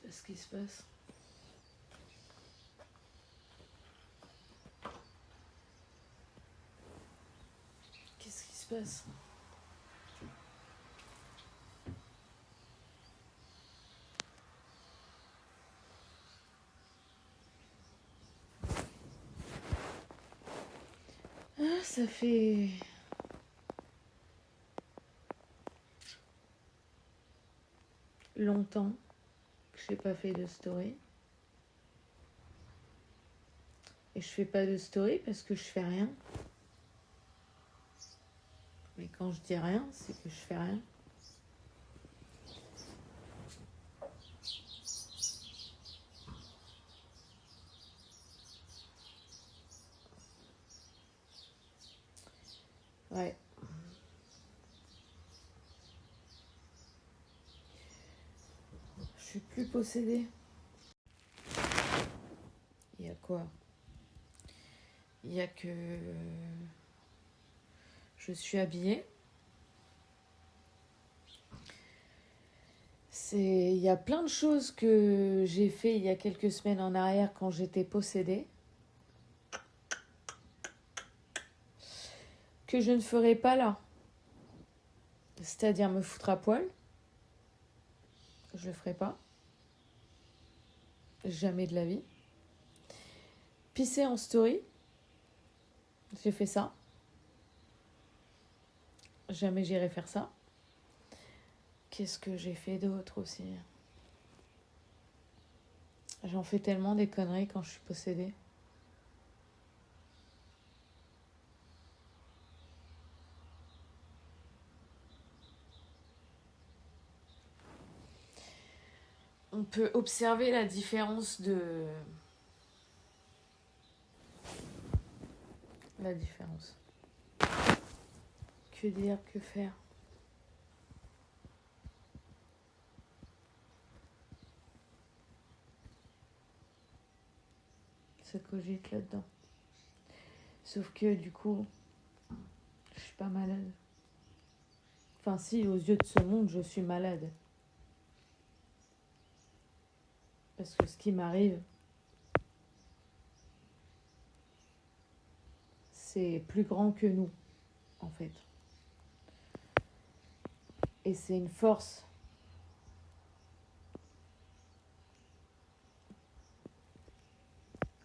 pas ce qui se passe. Qu'est-ce qui se passe? Ah, ça fait longtemps que j'ai pas fait de story. Et je fais pas de story parce que je fais rien. Mais quand je dis rien, c'est que je fais rien. Ouais. Je suis plus possédée. Il y a quoi? Il y a que je suis habillée. Il y a plein de choses que j'ai fait il y a quelques semaines en arrière quand j'étais possédée que je ne ferai pas là. C'est-à-dire me foutre à poil. Je le ferai pas. Jamais de la vie. Pisser en story. J'ai fait ça. Jamais j'irai faire ça. Qu'est-ce que j'ai fait d'autre aussi? J'en fais tellement des conneries quand je suis possédée. On peut observer la différence de... La différence. Que dire, que faire? Ça cogite là-dedans. Sauf que du coup, je suis pas malade. Enfin si, aux yeux de ce monde, je suis malade. Parce que ce qui m'arrive, c'est plus grand que nous, en fait. Et c'est une force.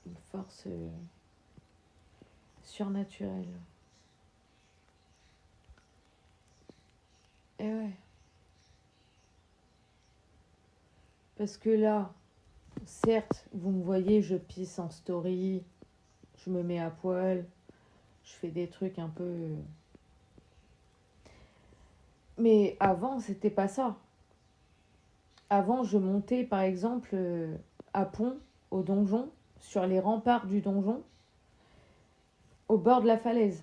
Une force surnaturelle. Et ouais. Parce que là, certes, vous me voyez, je pisse en story, je me mets à poil, je fais des trucs un peu... Mais avant, c'était pas ça. Avant, je montais, par exemple, à Pont, au donjon, sur les remparts du donjon, au bord de la falaise.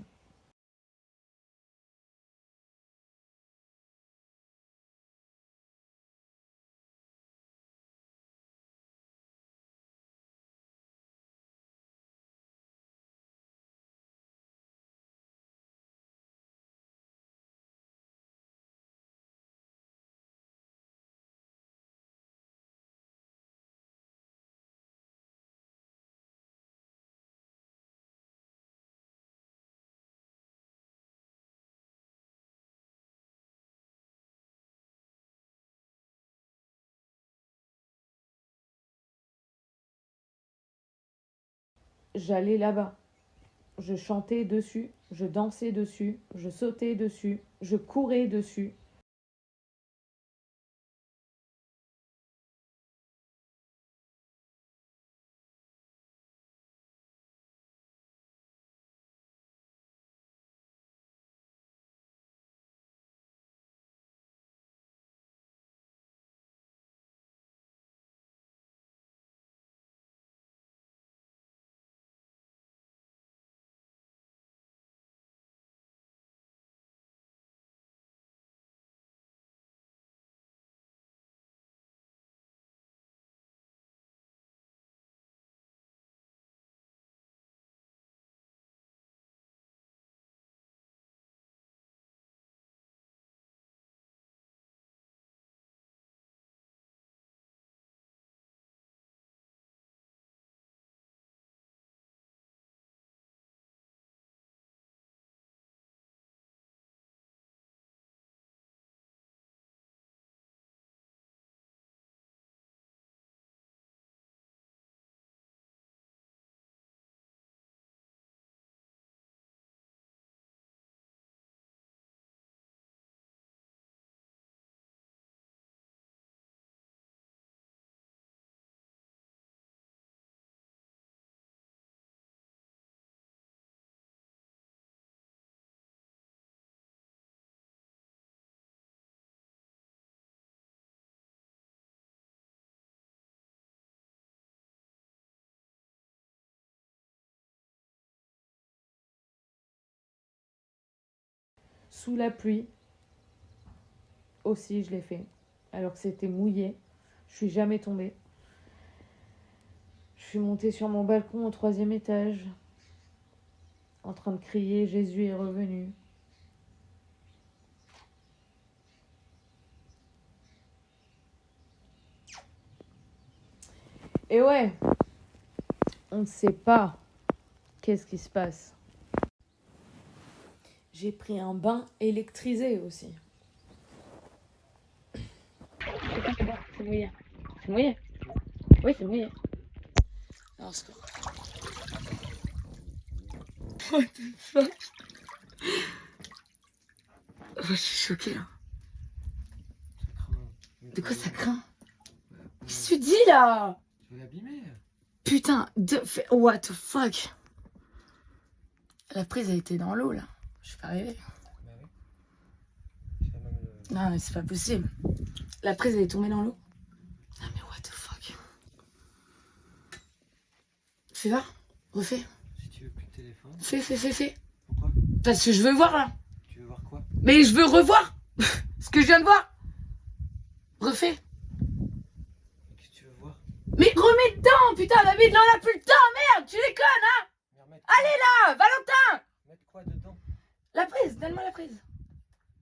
J'allais là-bas. Je chantais dessus, je dansais dessus, je sautais dessus, je courais dessus. Sous la pluie, aussi, je l'ai fait. Alors que c'était mouillé. Je suis jamais tombée. Je suis montée sur mon balcon au 3e étage, en train de crier Jésus est revenu. Et ouais, on ne sait pas qu'est-ce qui se passe. J'ai pris un bain électrisé aussi. C'est mouillé. C'est mouillé. Oui, c'est mouillé. Alors, ce que... What the fuck? Oh, je suis choquée là. De quoi ça craint? Qu'est-ce que tu dis là? Tu veux l'abîmer? Putain, what the fuck? La prise a été dans l'eau là. Je suis pas arrivée. Bah oui. Tu vas même le... Non, mais c'est pas possible. La prise elle est tombée dans l'eau. Ah, mais what the fuck? Fais voir. Refais. Si tu veux plus de téléphone. Fais. Pourquoi? Parce que je veux voir là. Tu veux voir quoi? Mais je veux revoir ce que je viens de voir. Refais. Qu'est-ce que tu veux voir? Mais remets dedans, putain, David, là on a plus le temps, merde, tu déconnes, hein? Allez là, Valentin! Mettre quoi dedans? La prise, donne-moi la prise.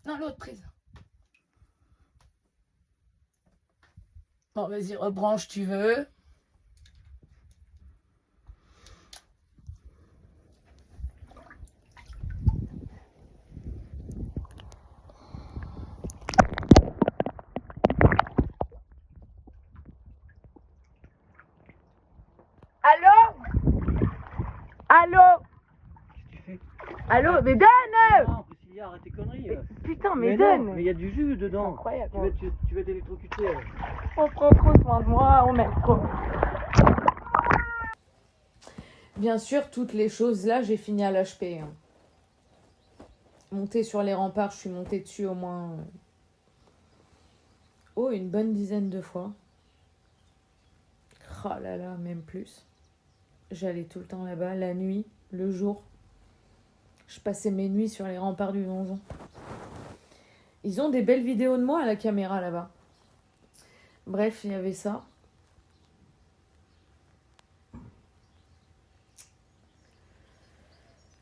Non, l'autre prise. Bon, vas-y, rebranche, tu veux. Allô? Qu'est-ce que tu fais? Allô, mais donne! Non, Priscilla, arrête tes conneries. Putain, mais non, donne! mais il y a du jus dedans. Incroyable. Tu vas être électrocuté. On prend trop soin de moi, on m'aime trop. Bien sûr, toutes les choses là, j'ai fini à l'HP. Hein. Monter sur les remparts, je suis montée dessus au moins... Oh, une bonne dizaine de fois. Oh là là, même plus. J'allais tout le temps là-bas, la nuit, le jour. Je passais mes nuits sur les remparts du donjon. Ils ont des belles vidéos de moi à la caméra là-bas. Bref, il y avait ça.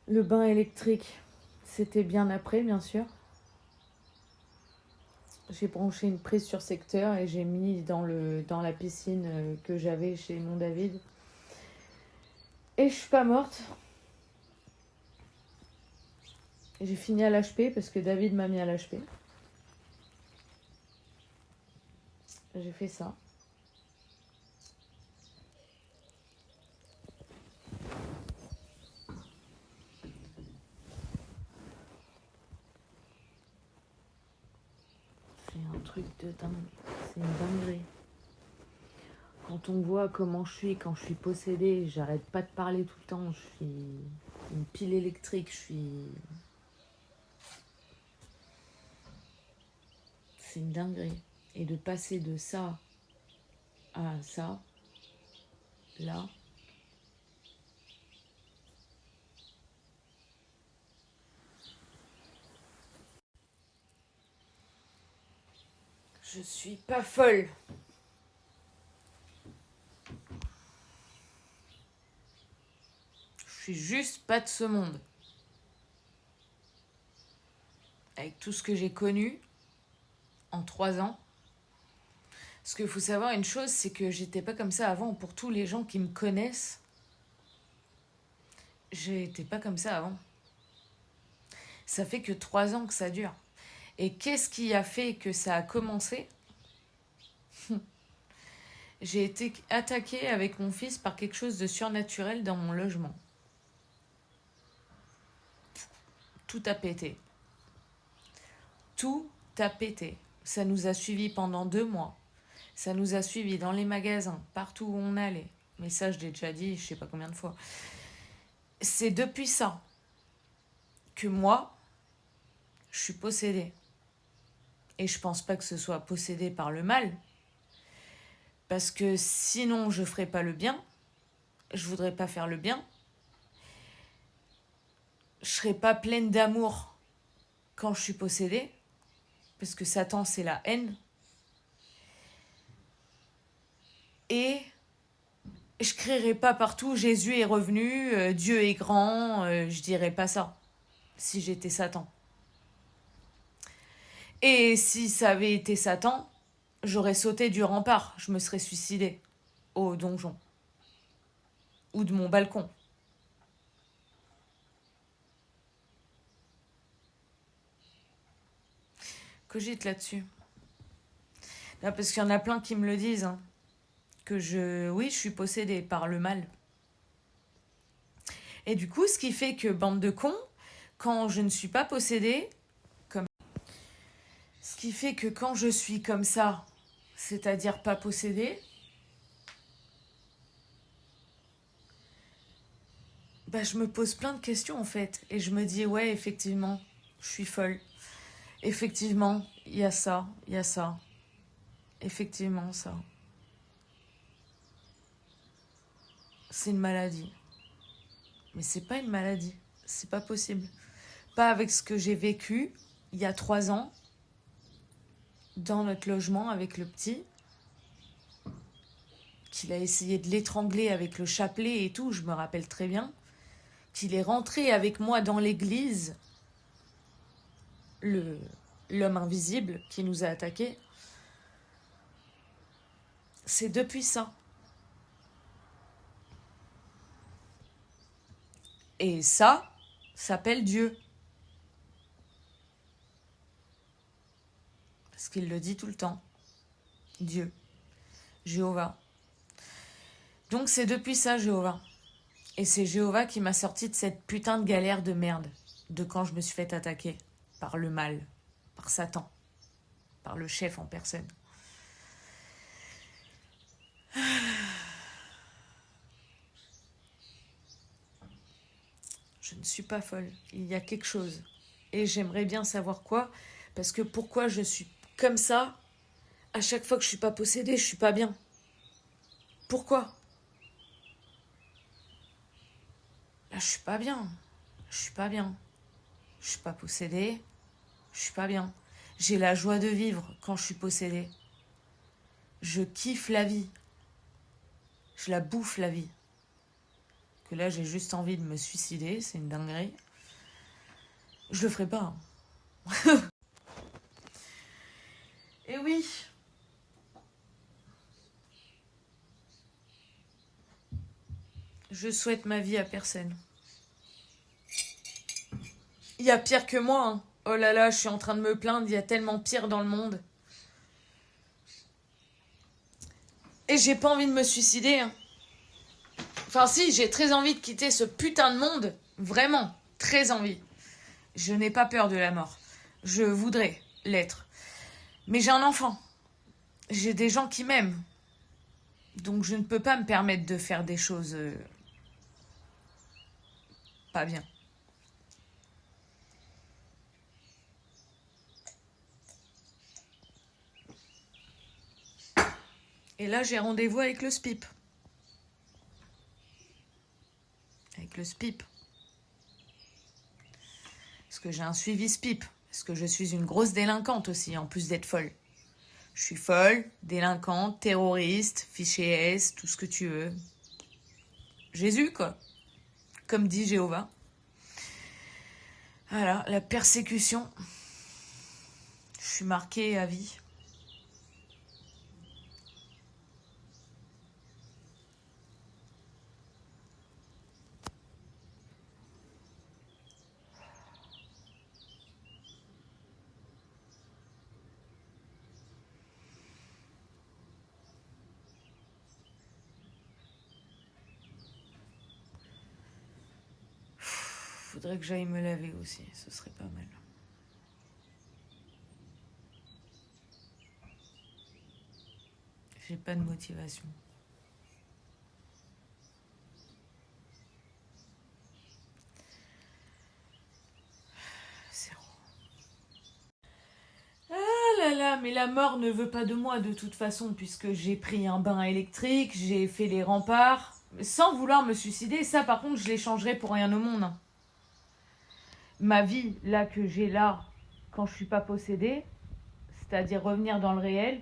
Le bain électrique, c'était bien après, bien sûr. J'ai branché une prise sur secteur et j'ai mis dans la piscine que j'avais chez mon David. Et je suis pas morte. J'ai fini à l'HP parce que David m'a mis à l'HP. J'ai fait ça. C'est un truc de dingue. C'est une dinguerie. Quand on voit comment je suis, quand je suis possédée, j'arrête pas de parler tout le temps. Je suis une pile électrique. C'est une dinguerie. Et de passer de ça à ça, là. Je suis pas folle. Je suis juste pas de ce monde. Avec tout ce que j'ai connu en 3 ans. Parce qu'il faut savoir une chose, c'est que j'étais pas comme ça avant. Pour tous les gens qui me connaissent, j'étais pas comme ça avant. Ça fait que 3 ans que ça dure. Et qu'est-ce qui a fait que ça a commencé? J'ai été attaquée avec mon fils par quelque chose de surnaturel dans mon logement. Tout a pété. Tout a pété. Ça nous a suivis pendant 2 mois. Ça nous a suivis dans les magasins, partout où on allait. Mais ça, je l'ai déjà dit, je sais pas combien de fois. C'est depuis ça que moi, je suis possédée. Et je pense pas que ce soit possédé par le mal. Parce que sinon, je ferais pas le bien. Je voudrais pas faire le bien. Je serais pas pleine d'amour quand je suis possédée, parce que Satan, c'est la haine. Et je crierai pas partout, Jésus est revenu, Dieu est grand, je dirais pas ça, si j'étais Satan. Et si ça avait été Satan, j'aurais sauté du rempart, je me serais suicidée au donjon. Ou de mon balcon. Cogite là-dessus. Là, parce qu'il y en a plein qui me le disent, hein, que oui, je suis possédée par le mal. Et du coup, ce qui fait que, bande de cons, quand je ne suis pas possédée, ce qui fait que quand je suis comme ça, c'est-à-dire pas possédée, bah, je me pose plein de questions en fait. Et je me dis, ouais, effectivement, je suis folle. Effectivement, il y a ça, il y a ça. Effectivement, ça. C'est une maladie. Mais c'est pas une maladie. C'est pas possible. Pas avec ce que j'ai vécu il y a 3 ans dans notre logement avec le petit, qu'il a essayé de l'étrangler avec le chapelet et tout, je me rappelle très bien, qu'il est rentré avec moi dans l'église, l'homme invisible qui nous a attaqués. C'est depuis ça. Et ça s'appelle Dieu. Parce qu'il le dit tout le temps. Dieu. Jéhovah. Donc c'est depuis ça, Jéhovah. Et c'est Jéhovah qui m'a sorti de cette putain de galère de merde. De quand je me suis fait attaquer. Par le mal. Par Satan. Par le chef en personne. Je ne suis pas folle. Il y a quelque chose. Et j'aimerais bien savoir quoi. Parce que pourquoi je suis comme ça, à chaque fois que je suis pas possédée, je suis pas bien. Pourquoi? Là, je suis pas bien. Je suis pas bien. Je suis pas possédée. Je suis pas bien. J'ai la joie de vivre quand je suis possédée. Je kiffe la vie. Je la bouffe la vie. Que là, j'ai juste envie de me suicider, c'est une dinguerie. Je le ferai pas. Et oui. Je souhaite ma vie à personne. Il y a pire que moi, hein. Oh là là, je suis en train de me plaindre, il y a tellement pire dans le monde. Et j'ai pas envie de me suicider, hein. Enfin si, j'ai très envie de quitter ce putain de monde. Vraiment, très envie. Je n'ai pas peur de la mort. Je voudrais l'être. Mais j'ai un enfant. J'ai des gens qui m'aiment. Donc je ne peux pas me permettre de faire des choses pas bien. Et là, j'ai rendez-vous avec le SPIP. Avec le SPIP. Parce que j'ai un suivi SPIP. Parce que je suis une grosse délinquante aussi, en plus d'être folle. Je suis folle, délinquante, terroriste, fiché S, tout ce que tu veux. Jésus, quoi. Comme dit Jéhovah. Voilà, la persécution. Je suis marquée à vie. Faudrait que j'aille me laver aussi, ce serait pas mal. J'ai pas de motivation. Zéro. Ah là là, mais la mort ne veut pas de moi de toute façon, puisque j'ai pris un bain électrique, j'ai fait les remparts, sans vouloir me suicider. Ça, par contre, je l'échangerais pour rien au monde. Ma vie, là, que j'ai là, quand je suis pas possédée, c'est-à-dire revenir dans le réel,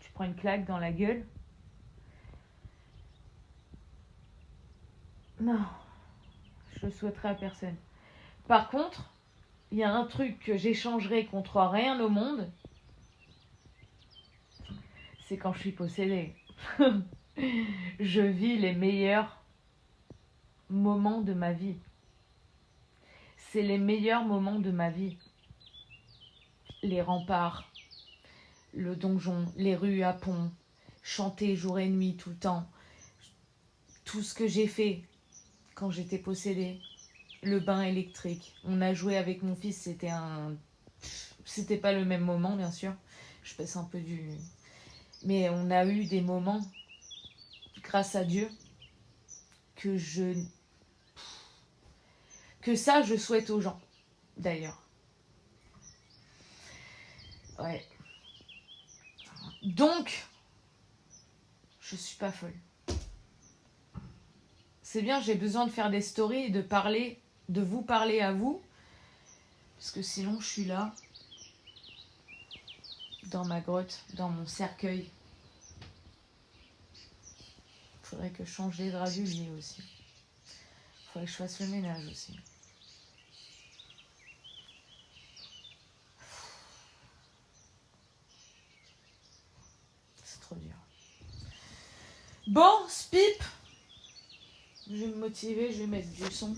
tu prends une claque dans la gueule. Non, je le souhaiterais à personne. Par contre, il y a un truc que j'échangerais contre rien au monde, c'est quand je suis possédée. Je vis les meilleurs moments de ma vie. C'est les meilleurs moments de ma vie. Les remparts, le donjon, les rues à Pont, chanter jour et nuit tout le temps. Tout ce que j'ai fait quand j'étais possédée. Le bain électrique. On a joué avec mon fils, c'était pas le même moment, bien sûr. Je passe un peu du... Mais on a eu des moments, grâce à Dieu, que ça, je souhaite aux gens, d'ailleurs. Ouais. Donc, je suis pas folle. C'est bien, j'ai besoin de faire des stories et de vous parler à vous. Parce que sinon, je suis là, dans ma grotte, dans mon cercueil. Faudrait que je change les draps du lit aussi. Faudrait que je fasse le ménage aussi. C'est trop dur. Bon, Spip. Je vais me motiver, je vais mettre du son.